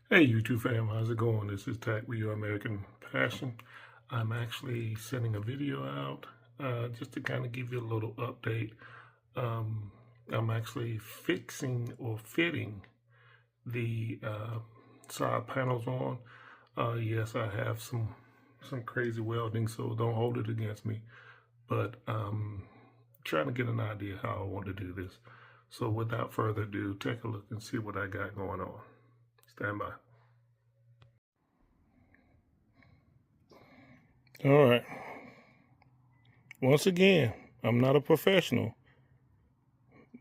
Hey YouTube fam, how's it going? This is Tack with Euro.American.Passion. I'm actually sending a video out just to kind of give you a little update. I'm actually fixing or fitting the side panels on. Yes, I have some crazy welding, so don't hold it against me. But trying to get an idea how I want to do this. So without further ado, take a look and see what I got going on. Stand by. All right. Once again, I'm not a professional,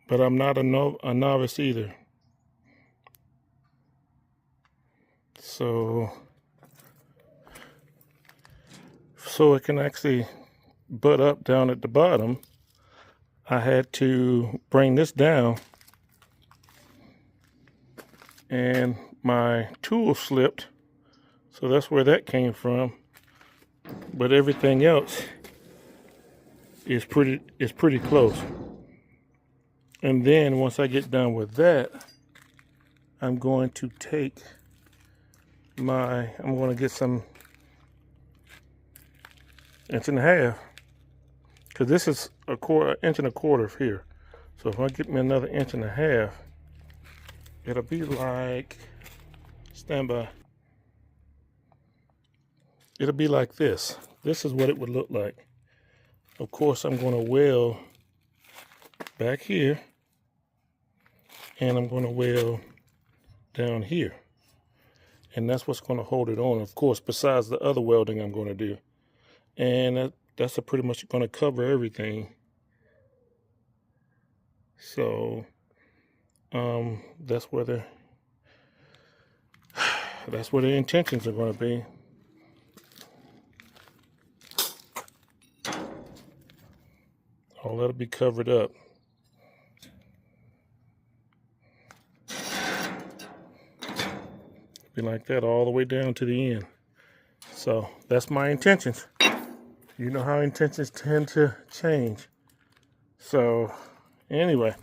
but I'm not a novice either. So it can actually butt up down at the bottom, I had to bring this down, and my tool slipped. So that's where that came from. But everything else is pretty close. And then once I get done with that, I'm going to take I'm going to get some 1.5 inches, because this is an 1.25 inches here. So if I get me another 1.5 inches, it'll be like, stand by, it'll be like this. This is what it would look like. Of course, I'm going to weld back here, and I'm going to weld down here. And that's what's going to hold it on, of course, besides the other welding I'm going to do. And that's pretty much going to cover everything. So that's where the intentions are going to be. All that'll be covered up. Be like that all the way down to the end. So that's my intentions. You know how intentions tend to change. So anyway,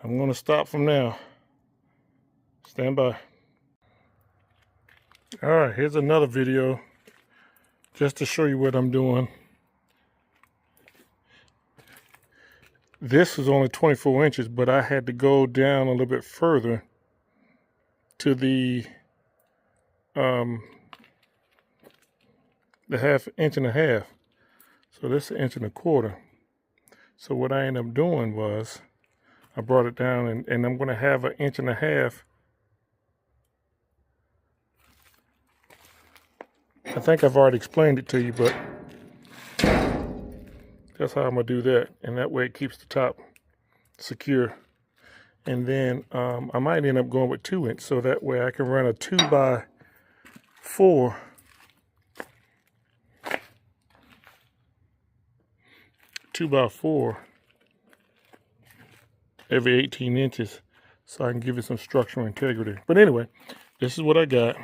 I'm going to stop from now. Stand by. All right, here's another video just to show you what I'm doing. This is only 24 inches, but I had to go down a little bit further to the 1.5 inches. So this is 1.25 inches. So what I ended up doing was I brought it down, and I'm going to have 1.5 inches. I think I've already explained it to you, but that's how I'm going to do that. And that way it keeps the top secure. And then I might end up going with 2 inch, so that way I can run a 2x4 every 18 inches, so I can give it some structural integrity. But anyway, this is what I got.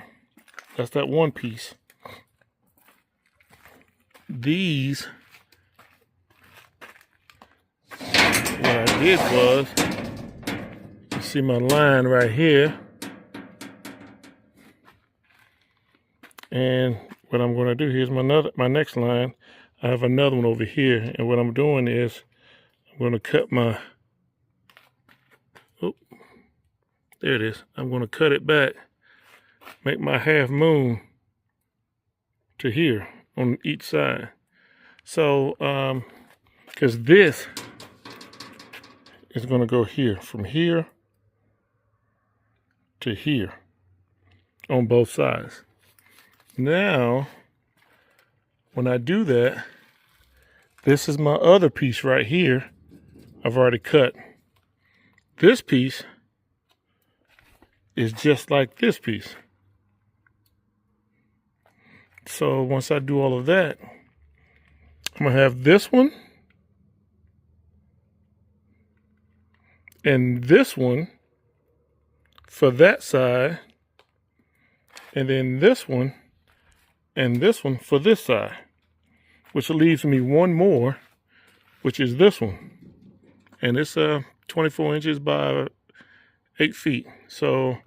That's that one piece. These, what I did was, you see my line right here, and what I'm going to do, here's my next line. I have another one over here, and what I'm doing is I'm going to cut my, oh, there it is. I'm going to cut it back, make my half moon to here on each side. So because this is going to go here, from here to here on both sides. Now when I do that, this is my other piece right here. I've already cut. This piece is just like this piece. So once I do all of that, I'm going to have this one and this one for that side, and then this one and this one for this side, which leaves me one more, which is this one. And it's 24 inches by 8 feet. So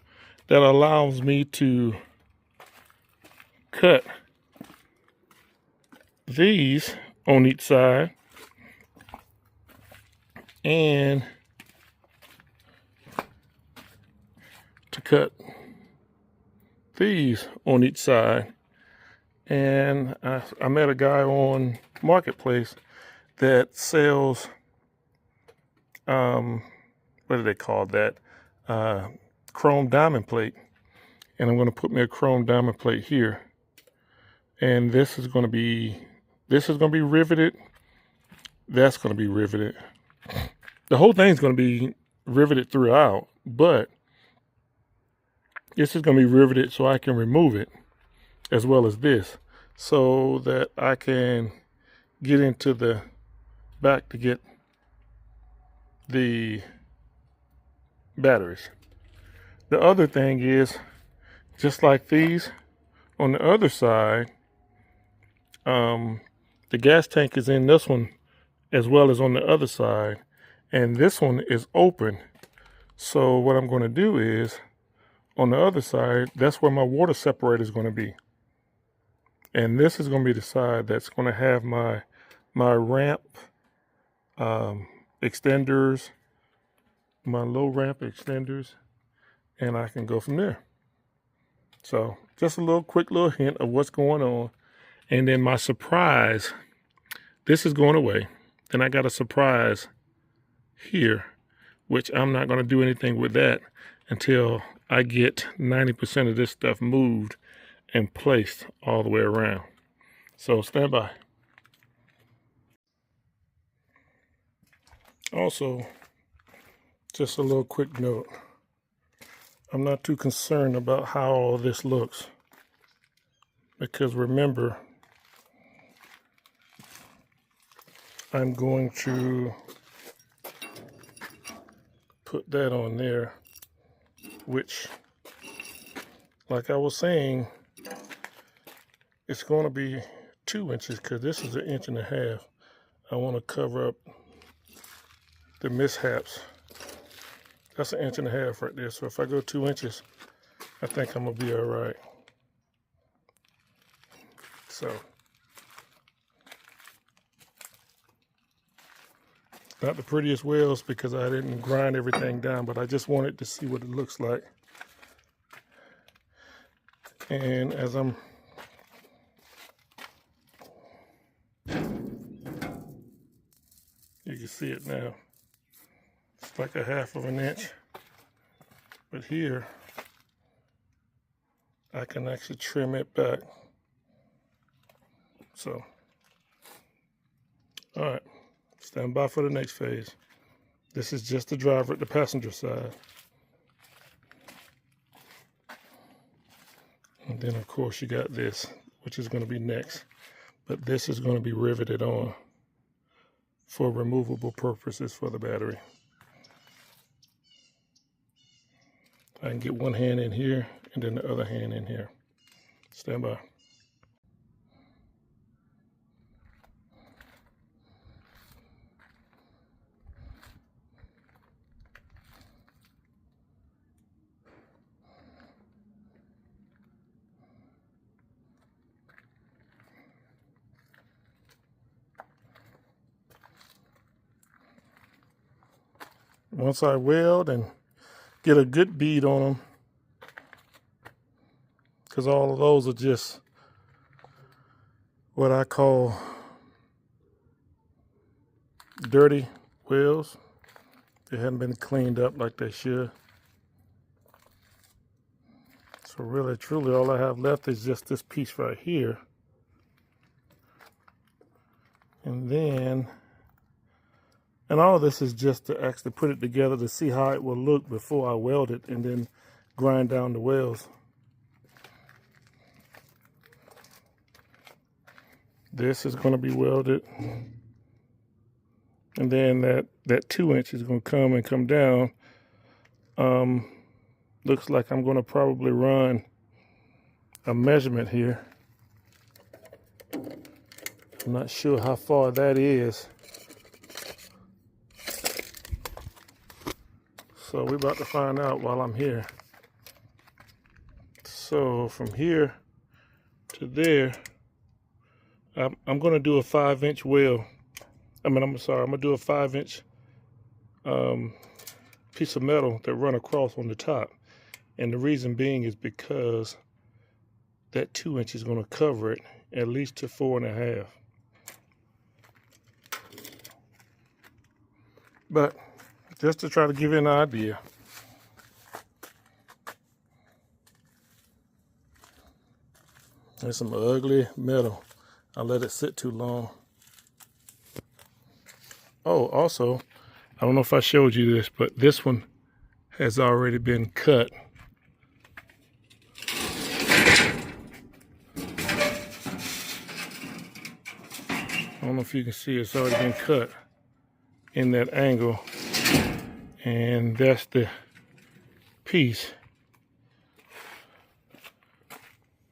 that allows me to cut these on each side and to cut these on each side. And I met a guy on Marketplace that sells, what do they call that? Chrome diamond plate. And I'm going to put me a chrome diamond plate here. And this is going to be riveted. That's going to be riveted. The whole thing's going to be riveted throughout, but this is going to be riveted so I can remove it, as well as this, so that I can get into the back to get the batteries. The other thing is, just like these, on the other side, the gas tank is in this one as well as on the other side, and this one is open. So what I'm going to do is, on the other side, that's where my water separator is going to be. And this is going to be the side that's going to have my ramp extenders, my low ramp extenders, and I can go from there. So just a quick little hint of what's going on. And then my surprise, this is going away. Then I got a surprise here, which I'm not going to do anything with that until I get 90% of this stuff moved and placed all the way around. So stand by. Also, just a little quick note. I'm not too concerned about how all this looks, because remember, I'm going to put that on there, which, like I was saying, it's going to be 2 inches, because this is 1.5 inches. I want to cover up the mishaps. That's 1.5 inches right there. So if I go 2 inches, I think I'm going to be all right. So not the prettiest welds because I didn't grind everything down, but I just wanted to see what it looks like. And as you can see it now, it's like 1/2 inch. But here, I can actually trim it back. So, all right. Stand by for the next phase. This is just the driver at the passenger side. And then of course you got this, which is going to be next. But this is going to be riveted on for removable purposes for the battery. I can get one hand in here and then the other hand in here. Stand by. Once I weld and get a good bead on them, because all of those are just what I call dirty welds. They haven't been cleaned up like they should. So really, truly, all I have left is just this piece right here. And all of this is just to actually put it together to see how it will look before I weld it and then grind down the welds. This is going to be welded. And then that 2 inch is going to come down. Looks like I'm going to probably run a measurement here. I'm not sure how far that is. So we're about to find out while I'm here. So from here to there, I'm going to do a 5-inch well. I'm going to do a 5-inch piece of metal that run across on the top. And the reason being is because that 2 inch is going to cover it at least to 4.5. But just to try to give you an idea. There's some ugly metal. I let it sit too long. Oh, also, I don't know if I showed you this, but this one has already been cut. I don't know if you can see, it's already been cut in that angle. And that's the piece.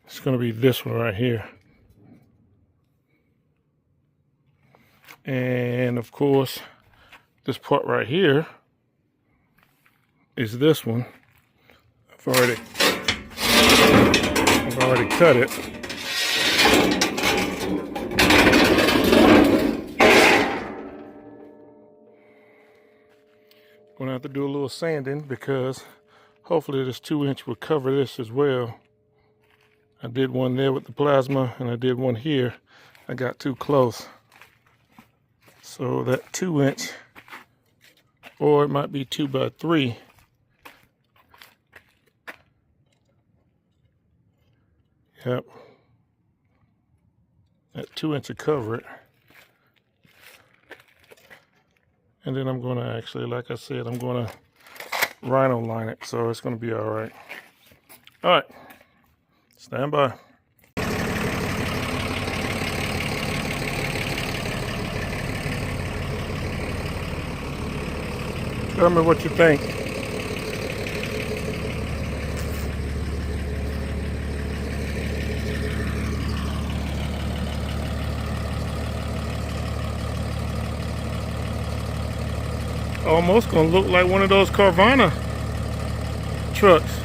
It's going to be this one right here. And of course, this part right here is this one. I've already cut it. Gonna have to do a little sanding because hopefully this 2 inch will cover this as well. I did one there with the plasma and I did one here. I got too close. So that 2 inch, or it might be 2x3. Yep. That 2 inch will cover it. And then I'm going to actually, like I said, I'm going to rhino line it, so it's going to be all right. All right, stand by. Tell me what you think. Almost gonna look like one of those Carvana trucks.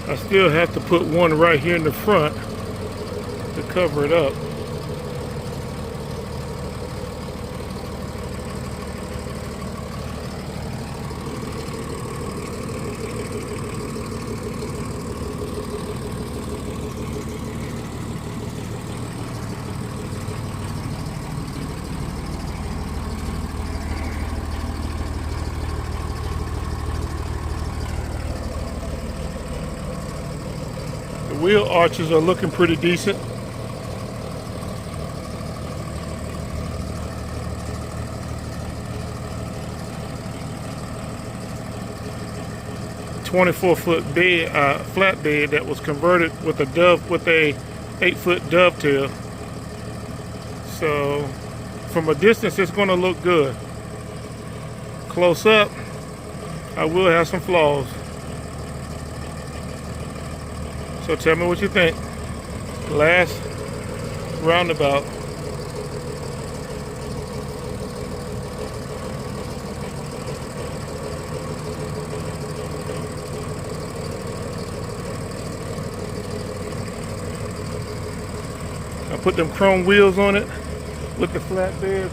I still have to put one right here in the front to cover it up. The wheel arches are looking pretty decent. A 24-foot bed, flat bed that was converted with a 8-foot dovetail. So from a distance, it's going to look good. Close up, I will have some flaws. So tell me what you think. Last roundabout. I put them chrome wheels on it with the flatbed,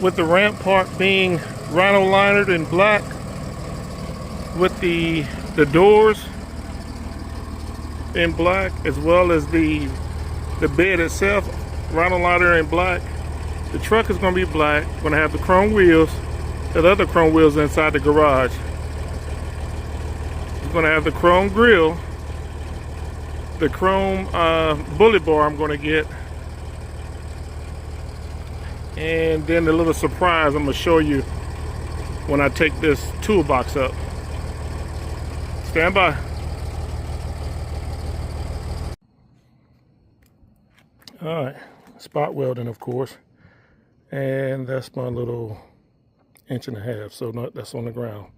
with the ramp part being rhino linered in black, with the doors in black, as well as the bed itself rhino liner in black. The truck is going to be black. Going to have the chrome wheels, the other chrome wheels inside the garage. It's going to have the chrome grill, the chrome bullet bar I'm going to get, and then the little surprise I'm going to show you when I take this toolbox up. Stand by. All right, spot welding, of course, and that's my little 1.5 inches, so that's on the ground.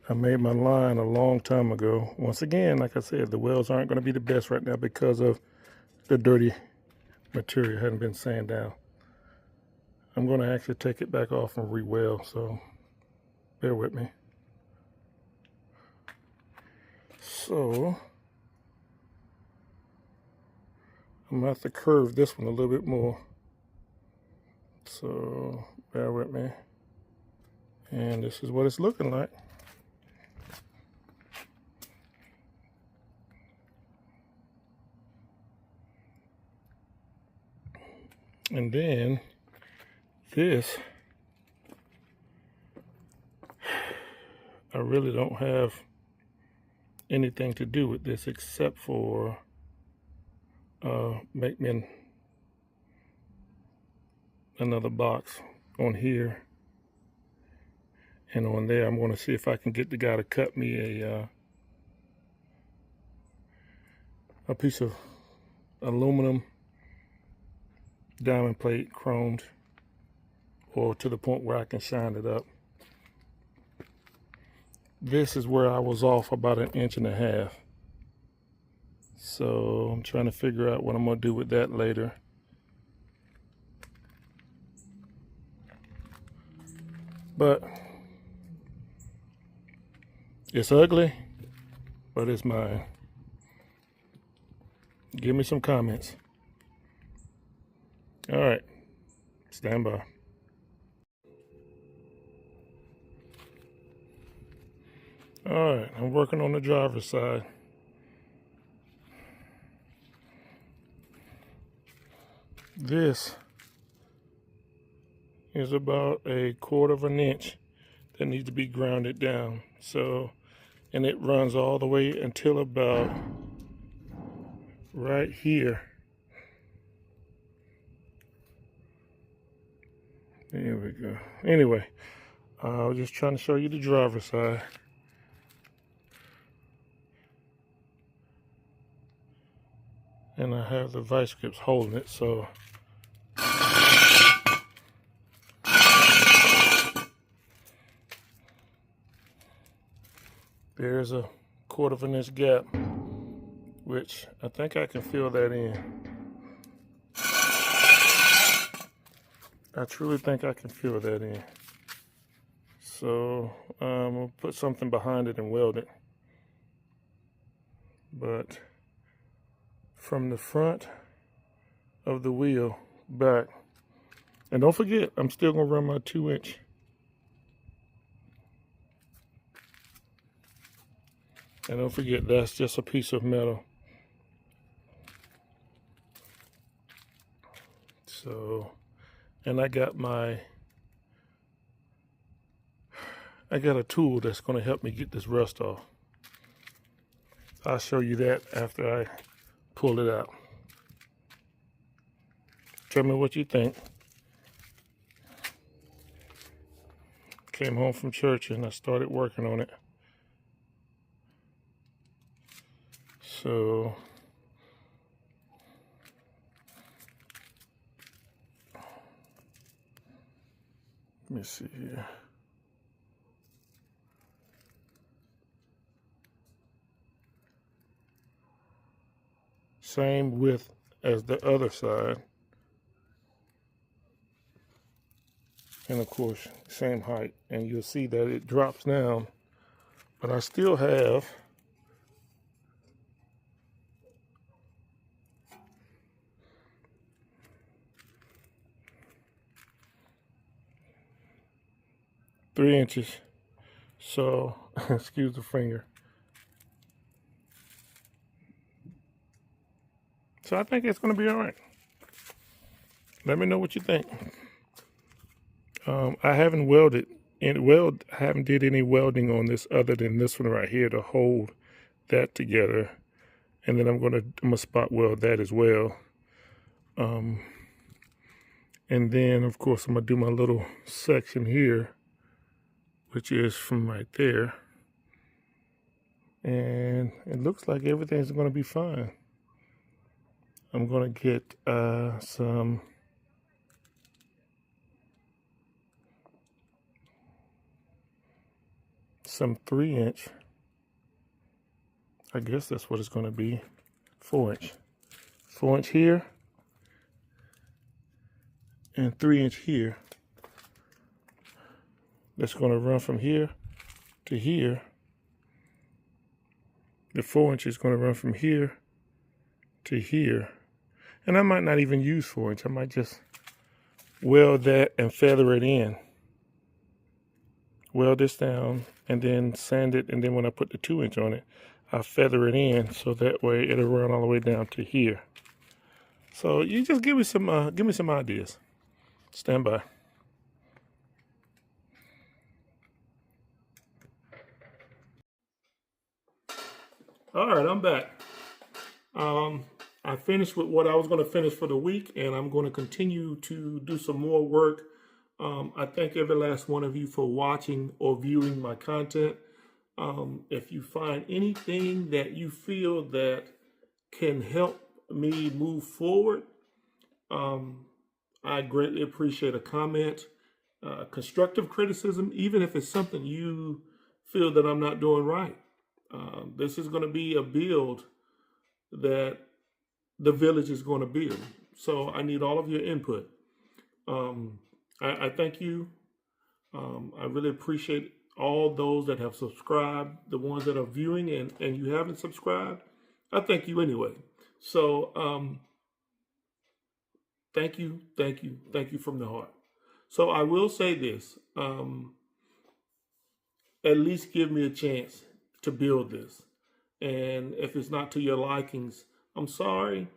I made my line a long time ago. Once again, like I said, the welds aren't going to be the best right now because of the dirty material hadn't been sanded down. I'm going to actually take it back off and re-weld, so bear with me. So I'm going to have to curve this one a little bit more. So bear with me. And this is what it's looking like. And then this, I really don't have anything to do with this except for make me another box on here and on there. I'm going to see if I can get the guy to cut me a piece of aluminum diamond plate chromed, or to the point where I can shine it up. This is where I was off about 1.5 inches. So I'm trying to figure out what I'm going to do with that later. But it's ugly, but it's mine. Give me some comments. All right, stand by. All right, I'm working on the driver's side. This is about 1/4 inch that needs to be grounded down. So, and it runs all the way until about right here. There we go. Anyway, I was just trying to show you the driver's side. And I have the vice grips holding it, so there's a 1/4 inch gap, which I think I can fill that in. I truly think I can fill that in. So I'm going to put something behind it and weld it. But from the front of the wheel back, and don't forget, I'm still going to run my 2-inch. And don't forget, that's just a piece of metal. So, and I got a tool that's going to help me get this rust off. I'll show you that after I pull it out. Tell me what you think. Came home from church and I started working on it. So let me see here. Same width as the other side. And of course, same height. And you'll see that it drops down. But I still have three inches. So, excuse the finger. So I think it's going to be all right. Let me know what you think. I haven't haven't did any welding on this other than this one right here to hold that together. And then I'm gonna spot weld that as well. And then of course I'm gonna do my little section here, which is from right there. And it looks like everything's gonna be fine. I'm gonna get some some 3-inch. I guess that's what it's going to be. 4-inch. 4-inch here and 3-inch here. That's going to run from here to here. The 4-inch is going to run from here to here. And I might not even use 4-inch. I might just weld that and feather it in. Weld this down and then sand it. And then when I put the 2-inch on it, I feather it in so that way it'll run all the way down to here. So you just give me some ideas. Stand by. All right, I'm back. I finished with what I was going to finish for the week, and I'm going to continue to do some more work. I thank every last one of you for watching or viewing my content. If you find anything that you feel that can help me move forward, I greatly appreciate a comment, constructive criticism, even if it's something you feel that I'm not doing right. This is going to be a build that the village is going to build. So I need all of your input. I thank you. I really appreciate all those that have subscribed, the ones that are viewing and you haven't subscribed. I thank you anyway. So thank you from the heart. So I will say this, at least give me a chance to build this. And if it's not to your likings, I'm sorry.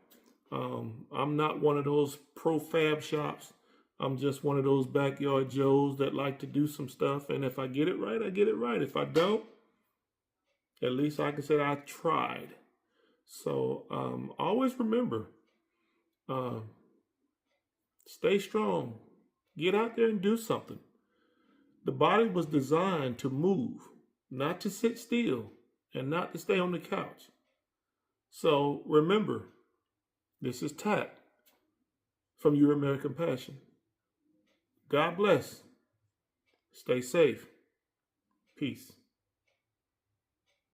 I'm not one of those profab shops. I'm just one of those backyard Joes that like to do some stuff. And if I get it right, I get it right. If I don't, at least I can say I tried. So always remember, stay strong. Get out there and do something. The body was designed to move, not to sit still and not to stay on the couch. So remember, this is Tat from Euro.American.Passion. God bless. Stay safe. Peace.